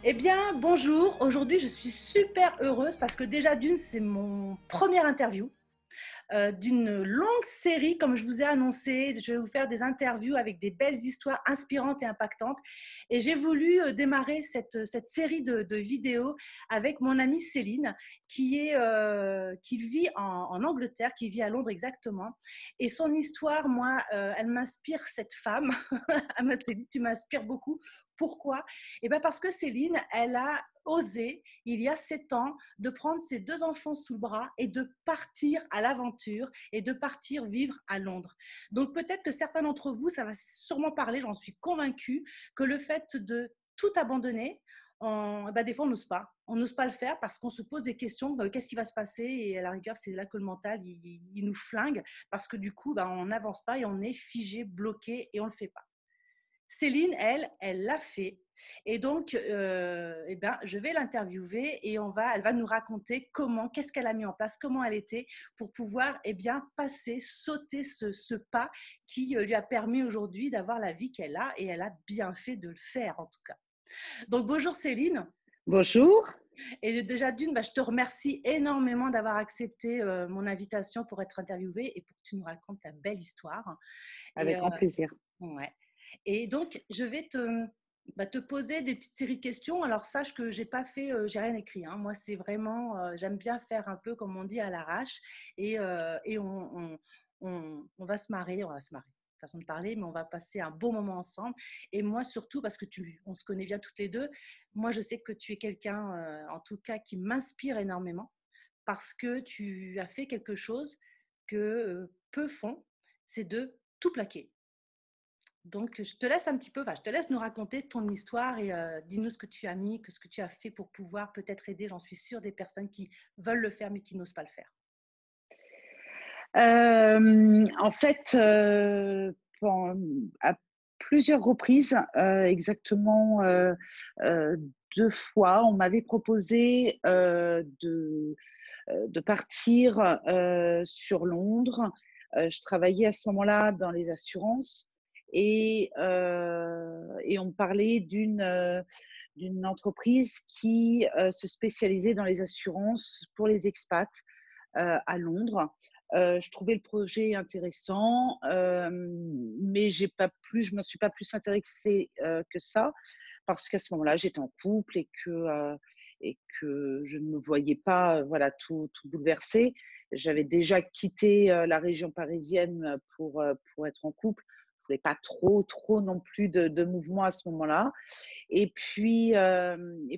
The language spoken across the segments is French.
Eh bien, bonjour. Aujourd'hui, je suis super heureuse parce que déjà d'une, c'est mon première interview d'une longue série, comme je vous ai annoncé. Je vais vous faire des interviews avec des belles histoires inspirantes et impactantes. Et j'ai voulu démarrer cette série de vidéos avec mon amie Céline, qui vit en Angleterre, qui vit à Londres exactement. Et son histoire, moi, elle m'inspire cette femme. Céline, tu m'inspires beaucoup. Pourquoi? Eh bien parce que Céline, elle a osé, il y a 7 ans, de prendre ses 2 enfants sous le bras et de partir à l'aventure et de partir vivre à Londres. Donc peut-être que certains d'entre vous, ça va sûrement parler, j'en suis convaincue, que le fait de tout abandonner, des fois on n'ose pas. On n'ose pas le faire parce qu'on se pose des questions, qu'est-ce qui va se passer? Et à la rigueur, c'est là que le mental, il nous flingue parce que du coup, on n'avance pas et on est figé, bloqué et on ne le fait pas. Céline, elle l'a fait. Et donc, je vais l'interviewer et elle va nous raconter qu'est-ce qu'elle a mis en place, comment elle était pour pouvoir sauter ce pas qui lui a permis aujourd'hui d'avoir la vie qu'elle a et elle a bien fait de le faire en tout cas. Donc, bonjour Céline. Bonjour, Et déjà d'une, je te remercie énormément d'avoir accepté mon invitation pour être interviewée et pour que tu nous racontes ta belle histoire. Et, avec grand plaisir. ouais. Et donc, je vais te poser des petites séries de questions. Alors, sache que j'ai pas fait, j'ai rien écrit, hein. Moi, c'est vraiment, j'aime bien faire un peu, comme on dit, à l'arrache. Et on va se marrer, façon de parler, mais on va passer un beau moment ensemble. Et moi, surtout, parce que on se connaît bien toutes les deux, moi, je sais que tu es quelqu'un, en tout cas, qui m'inspire énormément parce que tu as fait quelque chose que peu font, c'est de tout plaquer. Donc, je te laisse un petit peu, je te laisse nous raconter ton histoire et dis-nous ce que tu as mis, ce que tu as fait pour pouvoir peut-être aider, j'en suis sûre, des personnes qui veulent le faire mais qui n'osent pas le faire. En fait, à plusieurs reprises, exactement 2 fois, on m'avait proposé de partir sur Londres. Je travaillais à ce moment-là dans les assurances et on me parlait d'une entreprise qui se spécialisait dans les assurances pour les expats à Londres. Je trouvais le projet intéressant, mais je ne me suis pas plus intéressée que ça, parce qu'à ce moment-là, j'étais en couple et que je ne me voyais pas tout bouleverser. J'avais déjà quitté la région parisienne pour être en couple. Je ne voulais pas trop non plus de mouvement à ce moment-là. Et puis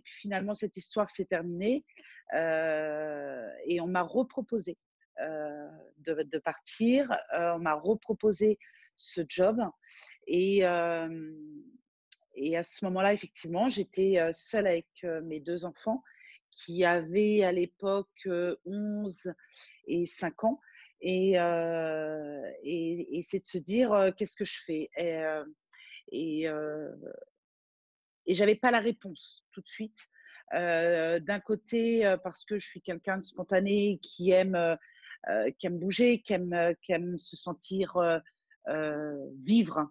finalement, cette histoire s'est terminée et on m'a reproposé de partir. On m'a reproposé ce job et, euh, et à ce moment-là, effectivement, j'étais seule avec mes 2 enfants qui avaient à l'époque 11 et 5 ans. Et c'est de se dire qu'est-ce que je fais et, euh, et j'avais pas la réponse tout de suite. D'un côté, parce que je suis quelqu'un de spontané qui aime bouger, qui aime se sentir vivre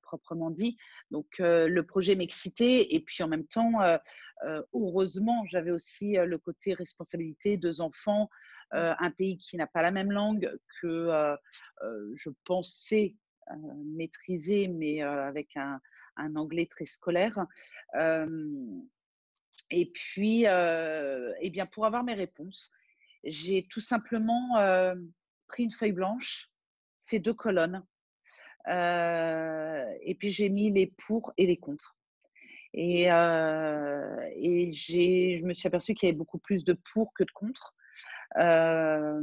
proprement dit. Donc le projet m'excitait et puis en même temps, heureusement, j'avais aussi le côté responsabilité, 2 enfants, un pays qui n'a pas la même langue que je pensais maîtriser, mais avec un anglais très scolaire. Euh, et puis, eh bien, pour avoir mes réponses, j'ai tout simplement pris une feuille blanche, fait 2 colonnes, et puis j'ai mis les pour et les contre. Et je me suis aperçue qu'il y avait beaucoup plus de pour que de contre. Euh,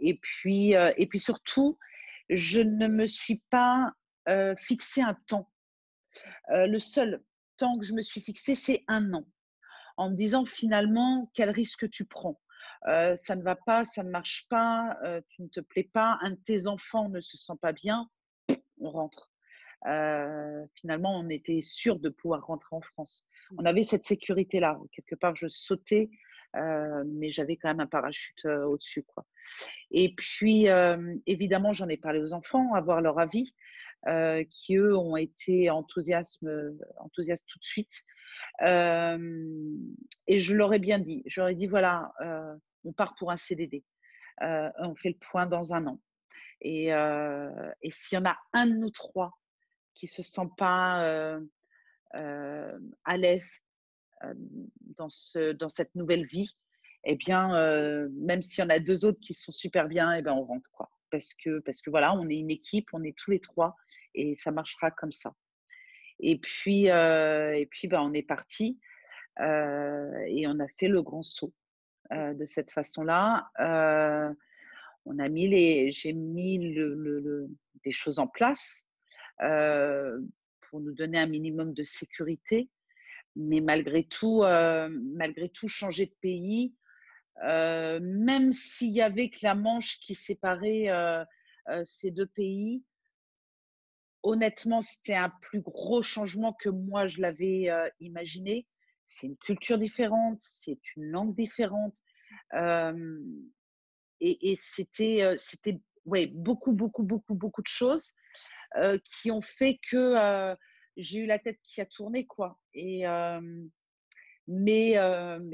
et puis surtout, je ne me suis pas fixé un temps. Le seul temps que je me suis fixé, c'est 1 an, en me disant finalement quel risque tu prends. Ça ne va pas, ça ne marche pas, tu ne te plais pas, un de tes enfants ne se sent pas bien, on rentre. Finalement, on était sûr de pouvoir rentrer en France. On avait cette sécurité-là. Quelque part, je sautais, mais j'avais quand même un parachute au-dessus, quoi. Et puis, évidemment, j'en ai parlé aux enfants, avoir leur avis. qui, eux, ont été enthousiastes tout de suite. Et je leur ai bien dit. Je leur ai dit, voilà, on part pour un CDD. On fait le point dans un an. Et s'il y en a un de nous trois qui se sent pas à l'aise dans cette nouvelle vie, eh bien, même s'il y en a deux autres qui sont super bien, eh bien, on rentre, quoi. Parce que voilà, on est une équipe, on est tous les trois et ça marchera comme ça. Et puis ben, on est parti et on a fait le grand saut de cette façon-là. J'ai mis des choses en place euh, pour nous donner un minimum de sécurité. Mais malgré tout, changer de pays, même s'il y avait que la Manche qui séparait ces deux pays, honnêtement, c'était un plus gros changement que moi je l'avais imaginé. C'est une culture différente, c'est une langue différente. Euh, et c'était ouais, beaucoup, beaucoup, beaucoup, beaucoup de choses qui ont fait que j'ai eu la tête qui a tourné, quoi. Mais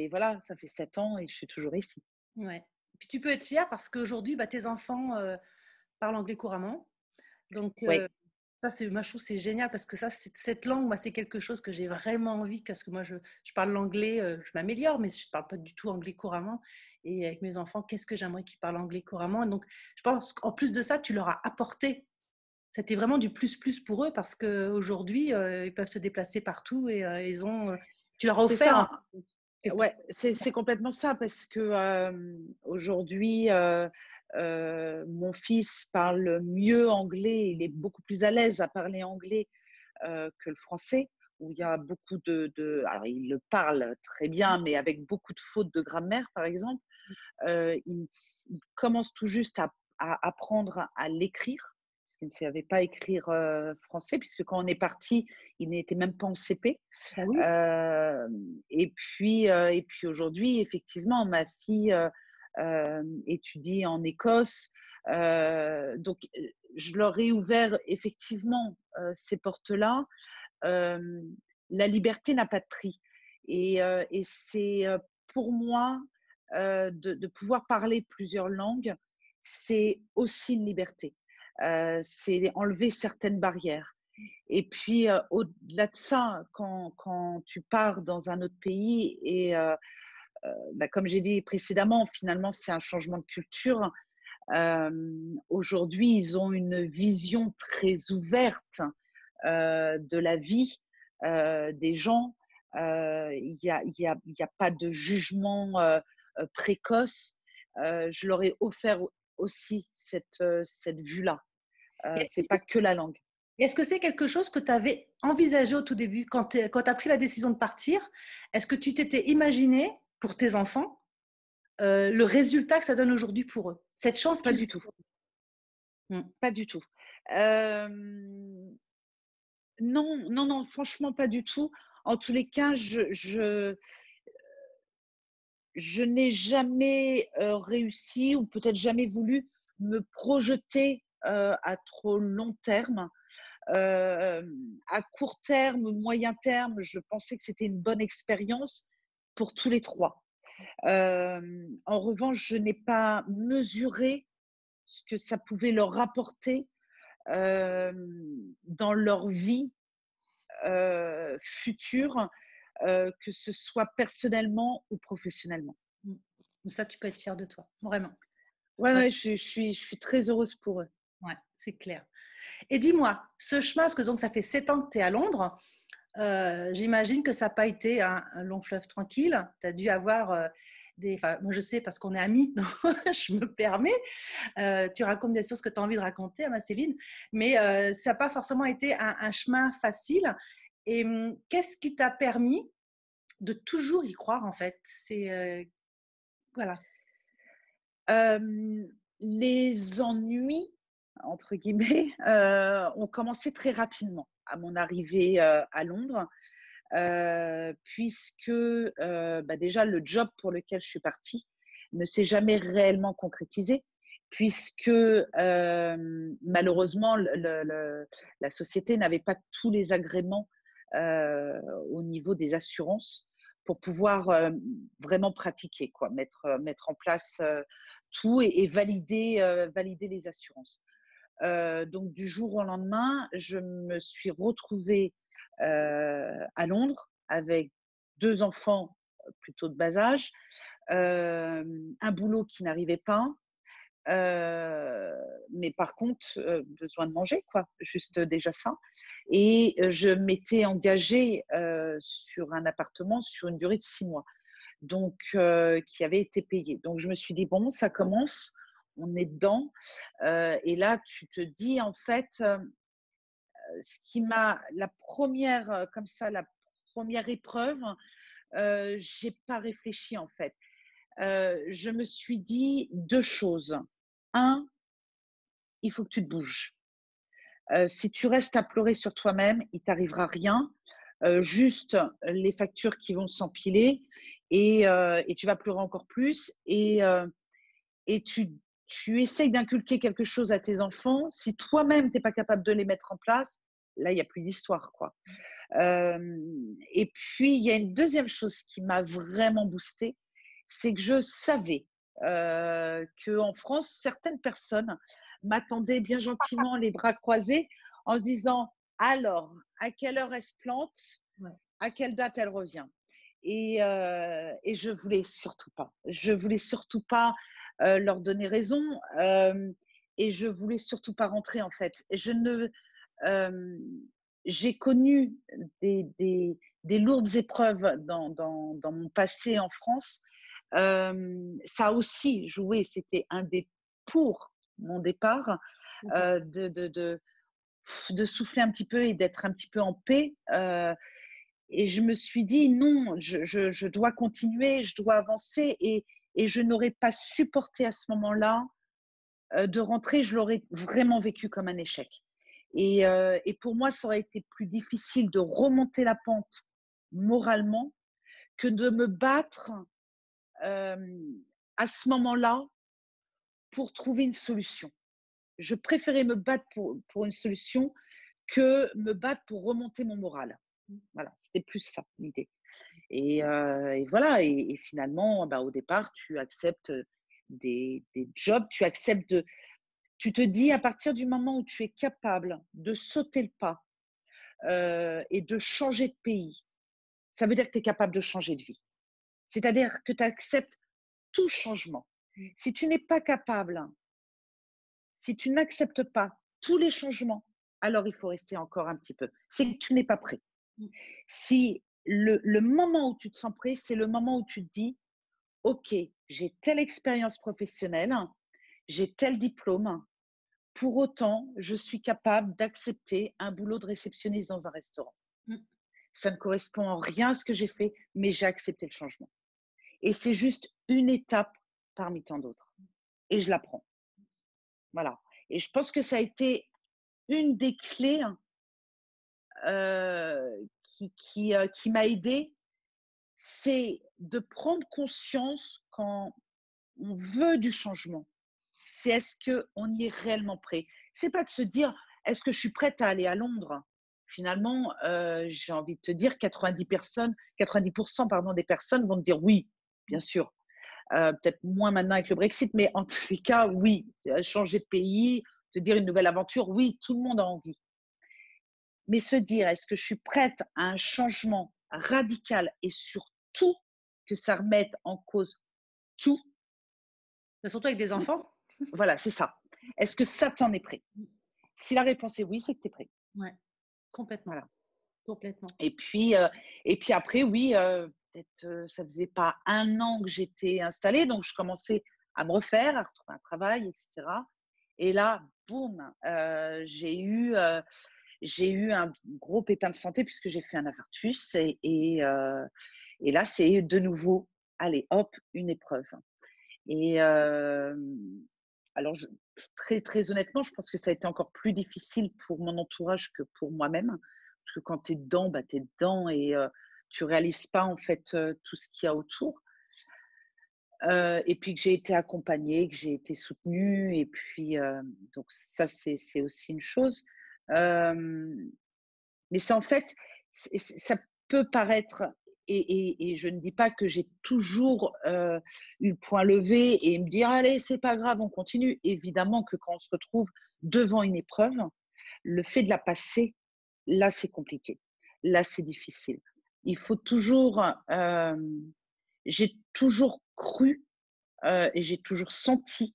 voilà, ça fait 7 ans et je suis toujours ici. Ouais. Puis tu peux être fière parce qu'aujourd'hui, bah, tes enfants parlent anglais couramment. Donc, Oui, ça, moi, je trouve que c'est génial parce que ça, cette langue, moi, c'est quelque chose que j'ai vraiment envie parce que moi, je parle l'anglais, je m'améliore, mais je ne parle pas du tout anglais couramment. Et avec mes enfants, qu'est-ce que j'aimerais qu'ils parlent anglais couramment. Donc, je pense qu'en plus de ça, tu leur as apporté. C'était vraiment du plus-plus pour eux parce qu'aujourd'hui, ils peuvent se déplacer partout et tu leur as c'est offert ça. quelque Ouais, c'est complètement ça parce que aujourd'hui, mon fils parle mieux anglais, il est beaucoup plus à l'aise à parler anglais que le français, où il y a beaucoup alors, il le parle très bien, mais avec beaucoup de fautes de grammaire, par exemple. Il commence tout juste à apprendre à l'écrire, parce qu'il ne savait pas écrire français, puisque quand on est parti, il n'était même pas en CP. Ah oui. Et puis aujourd'hui, effectivement, ma fille étudie en Écosse. Donc, je leur ai ouvert effectivement ces portes-là. Euh, la liberté n'a pas de prix. Et c'est pour moi de pouvoir parler plusieurs langues, c'est aussi une liberté. C'est enlever certaines barrières. Et puis, au-delà de ça, quand tu pars dans un autre pays, et bah, comme j'ai dit précédemment, finalement, c'est un changement de culture. Aujourd'hui, ils ont une vision très ouverte de la vie des gens. Il n'y a, y a, y a pas de jugement précoce. Je leur ai offert aussi cette vue-là. C'est pas que la langue. Est-ce que c'est quelque chose que tu avais envisagé au tout début quand tu as pris la décision de partir? Est-ce que tu t'étais imaginé pour tes enfants le résultat que ça donne aujourd'hui pour eux? Cette chance Pas qu'ils du ont tout. aujourd'hui. Mm. Pas du tout. Euh, non, non, non, franchement, pas du tout. En tous les cas, je n'ai jamais réussi ou peut-être jamais voulu me projeter à trop long terme. Euh, à court terme, moyen terme, je pensais que c'était une bonne expérience pour tous les trois. En revanche, je n'ai pas mesuré ce que ça pouvait leur apporter euh, dans leur vie future, que ce soit personnellement ou professionnellement. Mm. Ça, tu peux être fier de toi, vraiment. Ouais, Ouais, ouais, je suis très heureuse pour eux. ouais, c'est clair. Et dis-moi, ce chemin, parce que donc, ça fait 7 ans que tu es à Londres, j'imagine que ça n'a pas été un long fleuve tranquille. Tu as dû avoir enfin, moi je sais parce qu'on est amis, donc je me permets. Tu racontes bien sûr ce que tu as envie de raconter à ma Céline, mais ça n'a pas forcément été un chemin facile. Et qu'est-ce qui t'a permis de toujours y croire en fait? C'est voilà. Les ennuis, entre guillemets, ont commencé très rapidement à mon arrivée à Londres, puisque bah déjà le job pour lequel je suis partie ne s'est jamais réellement concrétisé, puisque malheureusement, la société n'avait pas tous les agréments au niveau des assurances pour pouvoir vraiment pratiquer, quoi, mettre en place tout et valider les assurances. Donc, du jour au lendemain, je me suis retrouvée à Londres avec 2 enfants plutôt de bas âge, un boulot qui n'arrivait pas, Heu, mais par contre, besoin de manger quoi, juste déjà ça et je m'étais engagée, sur un appartement sur une durée de 6 mois, donc qui avait été payé. Donc je me suis dit: «Bon, ça commence, on est dedans», et là tu te dis en fait, ce qui m'a la première re comme ça, la première épreuve, j'ai pas réfléchi en fait. Je me suis dit 2 choses. Un, il faut que tu te bouges. Si tu restes à pleurer sur toi-même, il t'arrivera rien, juste les factures qui vont s'empiler et tu vas pleurer encore plus et tu essayes d'inculquer quelque chose à tes enfants. Si toi-même, tu es pas capable de les mettre en place, là, il y a plus d'histoire, quoi. Et puis, il y a une deuxième chose qui m'a vraiment boostée, c'est que je savais qu'en France, certaines personnes m'attendaient bien gentiment, les bras croisés, en se disant: «Alors, à quelle heure elle se plante? Ouais. À quelle date elle revient?» Et je voulais surtout pas. Je voulais surtout pas leur donner raison, et je voulais surtout pas rentrer en fait. Je ne, euh, j'ai connu des lourdes épreuves dans mon passé en France. Ça a aussi joué, c'était un des pour mon départ, OK. de souffler un petit peu et d'être un petit peu en paix. Et je me suis dit: «Non, je dois continuer, je dois avancer» et je n'aurais pas supporté à ce moment-là, de rentrer, je l'aurais vraiment vécu comme un échec et pour moi, ça aurait été plus difficile de remonter la pente moralement que de me battre, à ce moment-là pour trouver une solution. Je préférais me battre pour une solution que me battre pour remonter mon moral. Voilà, c'était plus ça l'idée. Et voilà et finalement, bah, au départ, tu acceptes, des jobs, tu te dis à partir du moment où tu es capable de sauter le pas, et de changer de pays, ça veut dire que tu es capable de changer de vie. C'est-à-dire que tu acceptes tout changement. Mmh. Si tu n'es pas capable, si tu n'acceptes pas tous les changements, alors il faut rester encore un petit peu. C'est que tu n'es pas prêt. Mmh. Si le moment où tu te sens prêt, c'est le moment où tu te dis: «OK, j'ai telle expérience professionnelle, j'ai tel diplôme, pour autant, je suis capable d'accepter un boulot de réceptionniste dans un restaurant. Mmh. Ça ne correspond en rien à ce que j'ai fait, mais j'ai accepté le changement» et c'est juste une étape parmi tant d'autres et je la prends. Voilà et je pense que ça a été une des clés, qui m'a aidée, c'est de prendre conscience quand on veut du changement. C'est est-ce qu'on y est réellement prêt? C'est pas de se dire: «Est-ce que je suis prête à aller à Londres?» Finalement, j'ai envie de te dire 90 pardon, des personnes vont te dire: «Oui», bien sûr. Peut-être moins maintenant avec le Brexit, mais en tous les cas, oui, changer de pays, te dire une nouvelle aventure, oui, tout le monde a envie. Mais se dire: «Est-ce que je suis prête à un changement radical et surtout que ça remette en cause tout?» Bah, surtout avec des enfants. Voilà, c'est ça. Est-ce que ça, tu en es prêt? Mmh. Si la réponse est oui, c'est que tu es prêt. Ouais, complètement, Voilà complètement. et puis, après oui, peut-être, ça faisait pas 1 an que j'étais installée, donc je commençais à me refaire, à retrouver un travail et cetera et là, boum, j'ai eu un gros pépin de santé puisque j'ai fait un infarctus et là, c'est de nouveau, allez hop, une épreuve et alors très, très honnêtement, je pense que ça a été encore plus difficile pour mon entourage que pour moi-même. Parce que quand tu es dedans, bah, tu es dedans et tu réalises pas en fait, tout ce qu'il y a autour. et puis que j'ai été accompagnée, que j'ai été soutenue et puis, donc ça, c'est aussi une chose. Hem, mais c'est en fait, ça peut paraître et je ne dis pas que j'ai toujours, eu le point levé et me dire: «Allez, c'est pas grave, on continue». Évidemment que quand on se retrouve devant une épreuve, le fait de la passer, là, c'est compliqué. Là, c'est difficile. Il faut toujours, j'ai toujours cru, et j'ai toujours senti,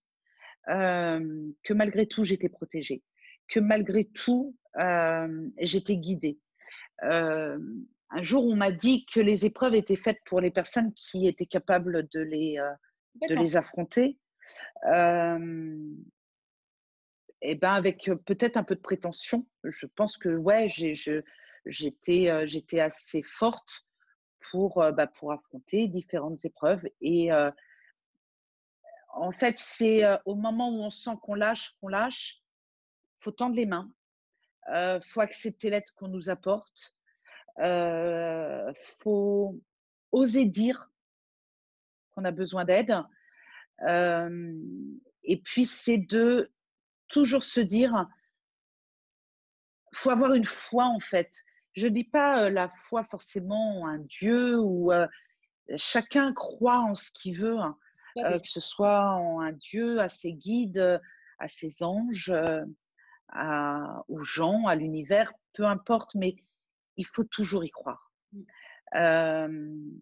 que malgré tout, j'étais protégée, que malgré tout, j'étais guidée. Un jour, on m'a dit que les épreuves étaient faites pour les personnes qui étaient capables de Complètement. les affronter. Hem Et ben, avec, peut-être un peu de prétention, je pense que ouais, j'étais assez forte pour affronter différentes épreuves et en fait, c'est, au moment où on sent qu'on lâche, faut tendre les mains, faut accepter l'aide qu'on nous apporte, faut oser dire qu'on a besoin d'aide, hem et puis c'est de toujours se dire: «Faut avoir une foi, en fait». Je dis pas, la foi forcément en un dieu ou, chacun croit en ce qu'il veut, hein, Tout à fait. que ce soit en un dieu, à ses guides, à ses anges, aux gens, à l'univers, peu importe, mais il faut toujours y croire. Mmh. Hem,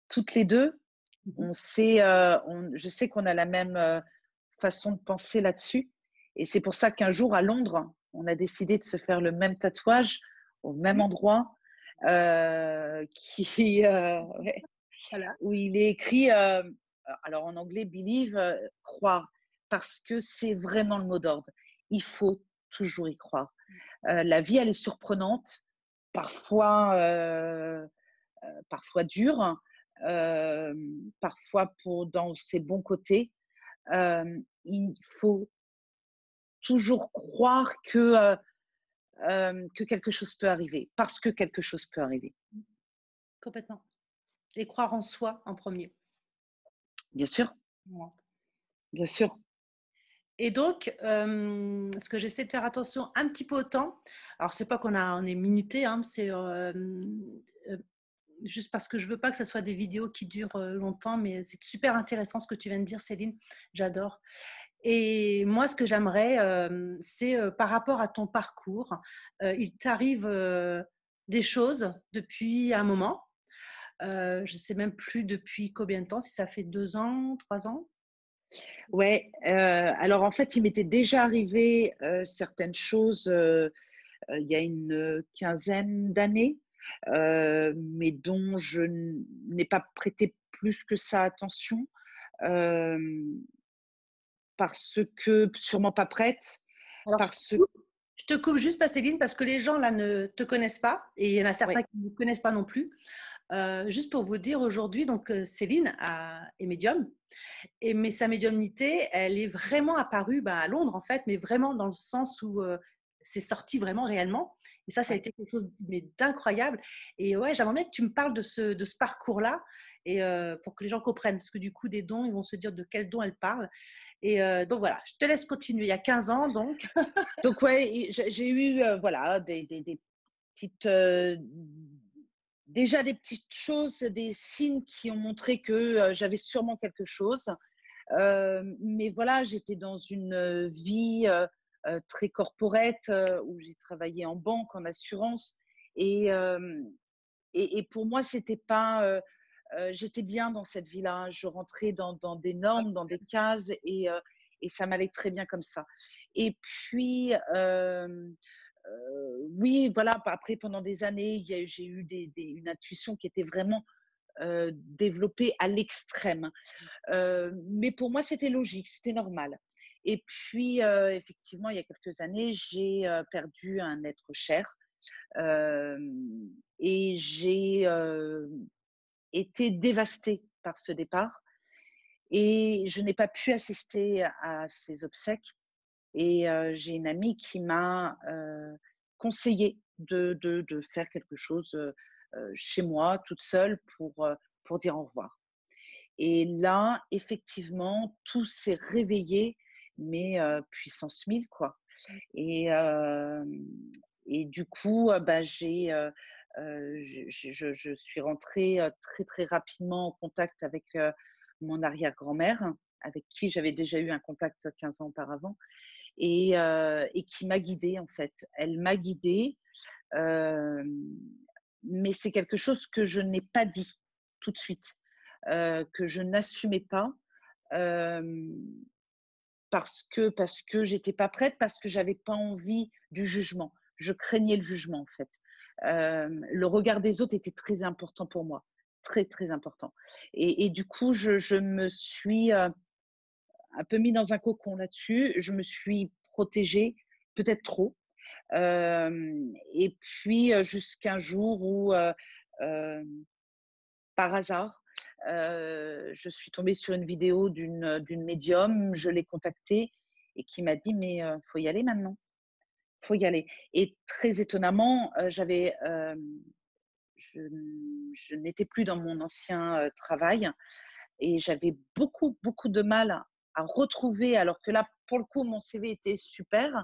Toutes les 2, Mmh mh. je sais qu'on a la même, façon de penser là-dessus et c'est pour ça qu'un jour à Londres, on a décidé de se faire le même tatouage au même Mmh. endroit, ouais, Voilà. où il est écrit, alors en anglais believe, croire, parce que c'est vraiment le mot d'ordre. Il faut toujours y croire. La vie, elle est surprenante, parfois, parfois dure, parfois dans ses bons côtés. Il faut toujours croire que quelque chose peut arriver, parce que quelque chose peut arriver. Mmh. Complètement, et croire en soi en premier. Bien sûr, Voilà. bien sûr. Et donc, ce que j'essaie de faire attention un petit peu au temps. Alors c'est pas on est minuté, hein, c'est, juste parce que je veux pas que ça soit des vidéos qui durent, longtemps, mais c'est super intéressant ce que tu viens de dire, Céline, j'adore. Et moi, ce que j'aimerais, c'est, par rapport à ton parcours, il t'arrive, des choses depuis un moment. Je sais même plus depuis combien de temps, si ça fait 2 ans, 3 ans? Ouais, alors en fait, il m'était déjà arrivé, certaines choses, il y a une, quinzaine d'années, mais dont je n'ai pas prêté plus que ça attention, hem, parce que sûrement pas prête, Alors parce je te coupe juste, Céline, parce que les gens là ne te connaissent pas et il y en a certains ouais, qui ne me connaissent pas non plus. Juste pour vous dire aujourd'hui, donc Céline est médium, mais sa médiumnité, elle est vraiment apparue à Londres en fait, mais vraiment dans le sens où c'est sorti vraiment réellement. Et ça a ouais. été quelque chose mais d'incroyable. Et ouais, j'aimerais bien que tu me parles de ce parcours-là et pour que les gens comprennent, parce que du coup, des dons, ils vont se dire de quel don elle parle. Et donc voilà, je te laisse continuer. Il y a 15 ans, donc. Donc ouais, j'ai eu, voilà, des petites, déjà des petites choses, des signes qui ont montré que, j'avais sûrement quelque chose. Mais voilà, j'étais dans une, vie, très corporate, où j'ai travaillé en banque, en assurance et pour moi, c'était pas, j'étais bien dans cette vie-là. Je rentrais dans des normes, dans des cases et ça m'allait très bien comme ça. Et puis, oui, voilà, après pendant des années, j'ai eu une intuition qui était vraiment, développée à l'extrême. Mais pour moi, c'était logique, c'était normal. Et puis, effectivement, il y a quelques années, j'ai, perdu un être cher, et j'ai, été dévastée par ce départ et je n'ai pas pu assister à ses obsèques et j'ai une amie qui m'a, conseillé de faire quelque chose, chez moi, toute seule pour dire au revoir. Et là, effectivement, tout s'est réveillé, mais puissance 1000 quoi. Et hem et du coup, bah, je suis rentrée, très, très rapidement en contact avec, mon arrière-grand-mère, avec qui j'avais déjà eu un contact 15 ans auparavant et qui m'a guidée, en fait. Elle m'a guidée, hem, mais c'est quelque chose que je n'ai pas dit tout de suite, que je n'assumais pas, hem, parce que j'étais pas prête, parce que j'avais pas envie du jugement. Je craignais le jugement, en fait. Le regard des autres était très important pour moi, très, très important et du coup, je me suis, un peu mis dans un cocon là-dessus. Je me suis protégée, peut-être trop, et puis, jusqu'à un jour où, hem, par hasard, je suis tombée sur une vidéo d'une médium, je l'ai contactée et qui m'a dit: «Mais, faut y aller maintenant, faut y aller» et très étonnamment, je n'étais plus dans mon ancien, travail et j'avais beaucoup, beaucoup de mal à retrouver alors que là, pour le coup, mon CV était super,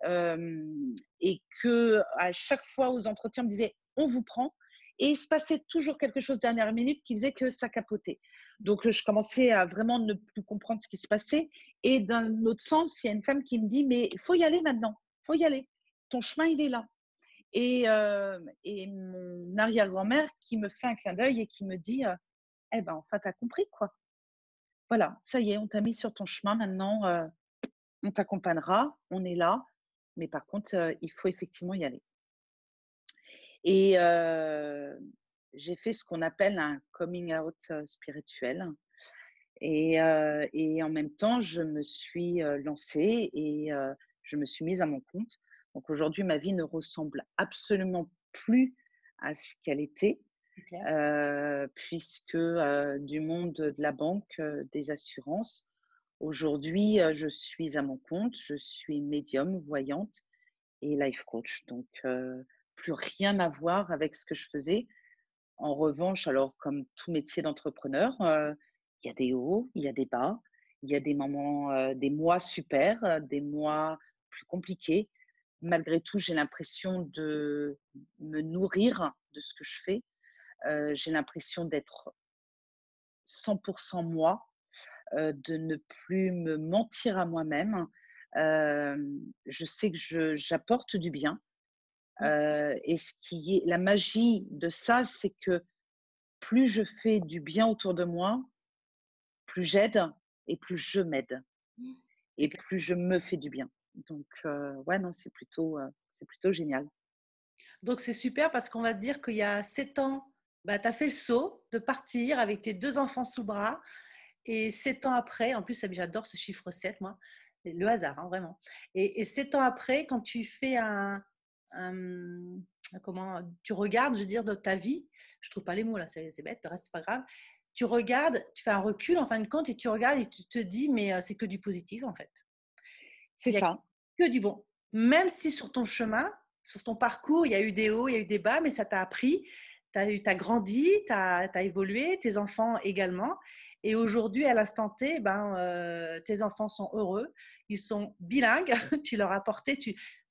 et qu'à chaque fois aux entretiens, on me disait: «On vous prend» et il se passait toujours quelque chose dernière minute qui faisait que ça capotait. Donc, je commençais à vraiment ne plus comprendre ce qui se passait et d'un autre sens, il y a une femme qui me dit: «Mais il faut y aller maintenant, il faut y aller. Ton chemin, il est là» et mon arrière-grand-mère qui me fait un clin d'œil et qui me dit: «Eh ben, enfin, tu as compris, quoi. Voilà, ça y est, on t'a mis sur ton chemin maintenant, on t'accompagnera, on est là, mais par contre, il faut effectivement y aller» et j'ai fait ce qu'on appelle un coming out, spirituel et en même temps, je me suis, lancée et je me suis mise à mon compte. Donc aujourd'hui, ma vie ne ressemble absolument plus à ce qu'elle était, C'est clair. puisque, du monde de la banque, des assurances, aujourd'hui, je suis à mon compte, je suis médium, voyante et life coach. Donc plus rien à voir avec ce que je faisais. En revanche, alors comme tout métier d'entrepreneur, il y a des hauts, il y a des bas, il y a des moments, des mois super, des mois plus compliqués. Malgré tout, j'ai l'impression de me nourrir de ce que je fais. J'ai l'impression d'être 100 moi, de ne plus me mentir à moi-même. Je sais que j'apporte du bien, Mmh. et ce qui est la magie de ça, c'est que plus je fais du bien autour de moi, plus j'aide et plus je m'aide C'est et clair. plus je me fais du bien. Donc ouais, non, c'est plutôt génial. Donc c'est super parce qu'on va te dire qu'il y a 7 ans, bah, tu as fait le saut de partir avec tes 2 enfants sous le bras et 7 ans après, en plus ça j'adore ce chiffre 7 moi, c'est le hasard, hein, vraiment et 7 ans après quand tu fais un comment tu regardes, je veux dire, de ta vie, je trouve pas les mots là, c'est bête, le reste c'est pas grave. Tu regardes, tu fais un recul en fin de compte et tu regardes et tu te dis: «Mais c'est que du positif en fait». C'est Il y a ça, que du bon. Même si sur ton chemin, sur ton parcours, il y a eu des hauts, il y a eu des bas, mais ça t'a appris, tu as grandi, tu as évolué, tes enfants également. Et aujourd'hui, à l'instant T, ben, tes enfants sont heureux, ils sont bilingues, tu leur as apporté,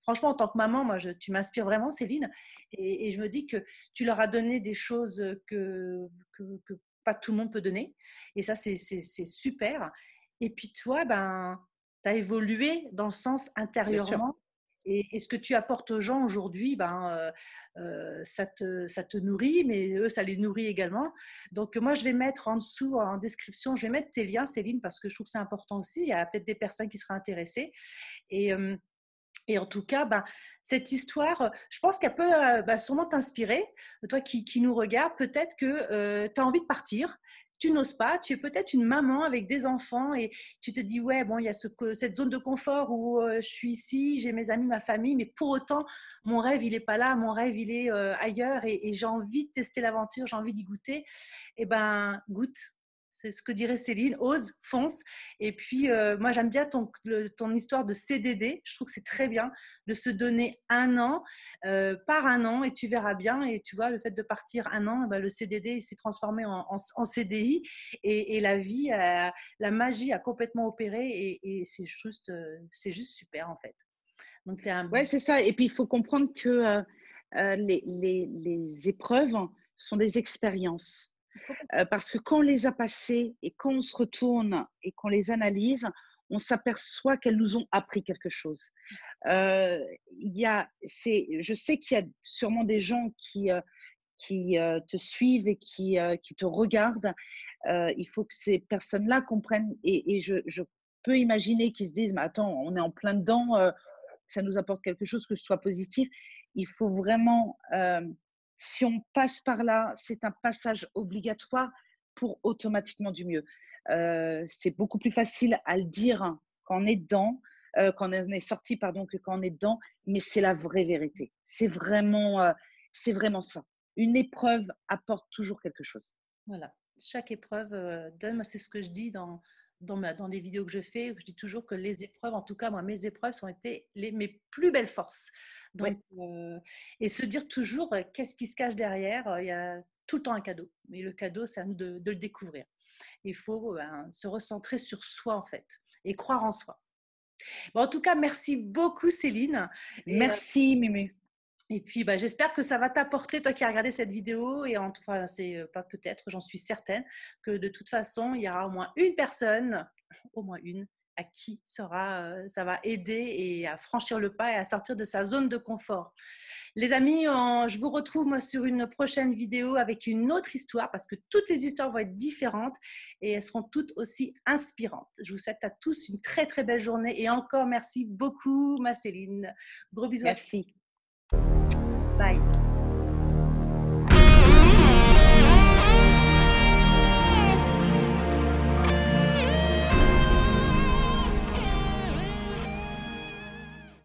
franchement, en tant que maman, moi, tu m'inspires vraiment, Céline. Et je me dis que tu leur as donné des choses que pas tout le monde peut donner. Et ça, c'est super. Et puis toi, ben, tu as évolué dans le sens bien sûr. intérieurement et ce que tu apportes aux gens aujourd'hui, ben, ça te nourrit, mais eux, ça les nourrit également. Donc, moi, je vais mettre en dessous, en description, je vais mettre tes liens, Céline, parce que je trouve que c'est important aussi. Il y a peut-être des personnes qui seraient intéressées. Et, et en tout cas, ben, cette histoire, je pense qu'elle peut ben, sûrement t'inspirer. Toi qui nous regardes, peut-être que tu as envie de partir. Tu n'oses pas, tu es peut-être une maman avec des enfants et tu te dis, ouais, bon, il y a cette zone de confort où je suis ici, j'ai mes amis, ma famille, mais pour autant, mon rêve, il n'est pas là, mon rêve, il est ailleurs et j'ai envie de tester l'aventure, j'ai envie d'y goûter. Eh ben, goûte. C'est ce que dirait Céline, ose, fonce. Et puis, moi, j'aime bien ton histoire de CDD. Je trouve que c'est très bien de se donner un an par un an et tu verras bien. Et tu vois, le fait de partir un an, le CDD s'est transformé en CDI et la vie, la magie a complètement opéré et c'est juste super en fait. Donc, tu es un… Ouais, c'est ça. Et puis, il faut comprendre que les épreuves sont des expériences. Parce que quand on les a passées et quand on se retourne et qu'on les analyse, on s'aperçoit qu'elles nous ont appris quelque chose. Je sais qu'il y a sûrement des gens qui te suivent et qui te regardent. Il faut que ces personnes-là comprennent et je peux imaginer qu'ils se disent, mais attends, on est en plein dedans, ça nous apporte quelque chose, que ce soit positif. Il faut vraiment, si on passe par là, c'est un passage obligatoire pour automatiquement du mieux. C'est beaucoup plus facile à le dire quand on est dedans, quand on est sorti, pardon, que quand on est dedans, mais c'est la vraie vérité. C'est vraiment ça. Une épreuve apporte toujours quelque chose. Voilà, chaque épreuve donne, moi c'est ce que je dis dans les vidéos que je fais, je dis toujours que les épreuves, en tout cas moi mes épreuves ont été mes plus belles forces. Donc, Ouais. et se dire toujours qu'est-ce qui se cache derrière, il y a tout le temps un cadeau, mais le cadeau c'est à nous de le découvrir. Il faut se recentrer sur soi en fait et croire en soi. Bon, en tout cas, merci beaucoup Céline. Merci Mumu. Et puis, j'espère que ça va t'apporter, toi qui as regardé cette vidéo, et enfin, c'est pas peut-être, j'en suis certaine, que de toute façon, il y aura au moins une personne, au moins une, à qui ça va aider et à franchir le pas et à sortir de sa zone de confort. Les amis, je vous retrouve moi sur une prochaine vidéo avec une autre histoire, parce que toutes les histoires vont être différentes et elles seront toutes aussi inspirantes. Je vous souhaite à tous une très très belle journée et encore merci beaucoup ma Céline. Gros bisous. Merci. Bye.